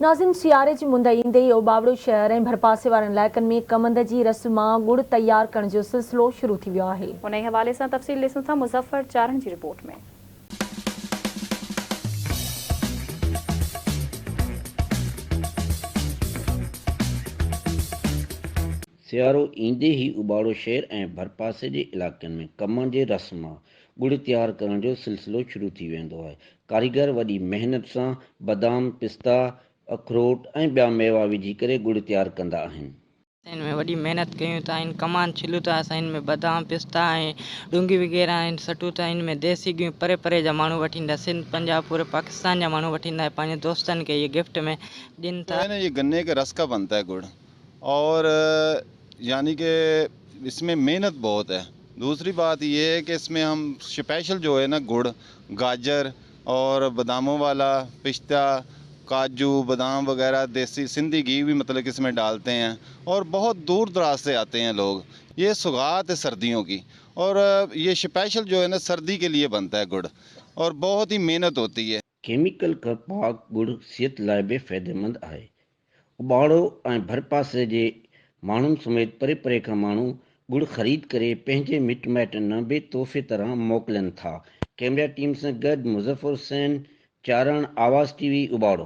नाज़िन सियारे जी मुंद ईंदे ई ओबावड़ो शहर ऐं भरपासे वारनि इलाइक़नि में कमंद जी रस मां गुड़ तैयार करण जो सिलसिलो शुरू थी वियो आहे। उन हवाले से तफ़सील ॾिसूं था मुज़फ़र चारन की रिपोर्ट में। सियारो ईंदे ही उबाड़ो शहर ऐं भरपासे जे इलाइक़नि में कमनि जे रस मां गुड़ तैयार करण जो सिलसिलो शुरू थी वेंदो आहे। कारीगर वॾी महिनत सां बादाम, पिस्ता, अखरोट ऐं ॿिया मेवा विझी करे गुड़ तैयार कंदा आहिनि। इनमें वॾी महिनत कयूं था, इन कमान छिलूं था असां, इनमें बादाम, पिस्ता ऐं डूंगी वग़ैरह आहिनि सटूं था। इनमें देसी गियूं परे परे जा माण्हू वठी ईंदा, सिंध, पंजाब, पूरे पाकिस्तान जा माण्हू वठी ईंदा, पंहिंजे दोस्तनि खे ये गिफ्ट में ॾियनि था। ये गन्ने के रस का बनता है गुड़, और यानी कि इसमें मेहनत बहुत है। दूसरी बात ये है कि इसमें हम स्पेशल जो है ना गुड़, गाजर और बादामों वाला, पिस्ता, काजू, बादाम वगैरह, देसी सिंधी घी भी मतलब इसमें डालते हैं। और बहुत दूर दराज से आते हैं लोग। ये सौगात है सर्दियों की, और ये स्पेशल जो है ना सर्दी के लिए बनता है गुड़, और बहुत ही मेहनत होती है। केमिकल खां पाक गुड़ सिहत लाइ बि फ़ाइदेमंद आहे। उबाड़ो ऐं भरपासे जे माण्हुनि समेत परे परे खां माण्हू गुड़ ख़रीद करे पंहिंजे मिट माइटनि बि तोहफ़े तरह मोकिलनि था। कैमरा टीम सां गॾु मुज़फ़र हुसैन, चारण, आवाज़ TV, उबाड़ो।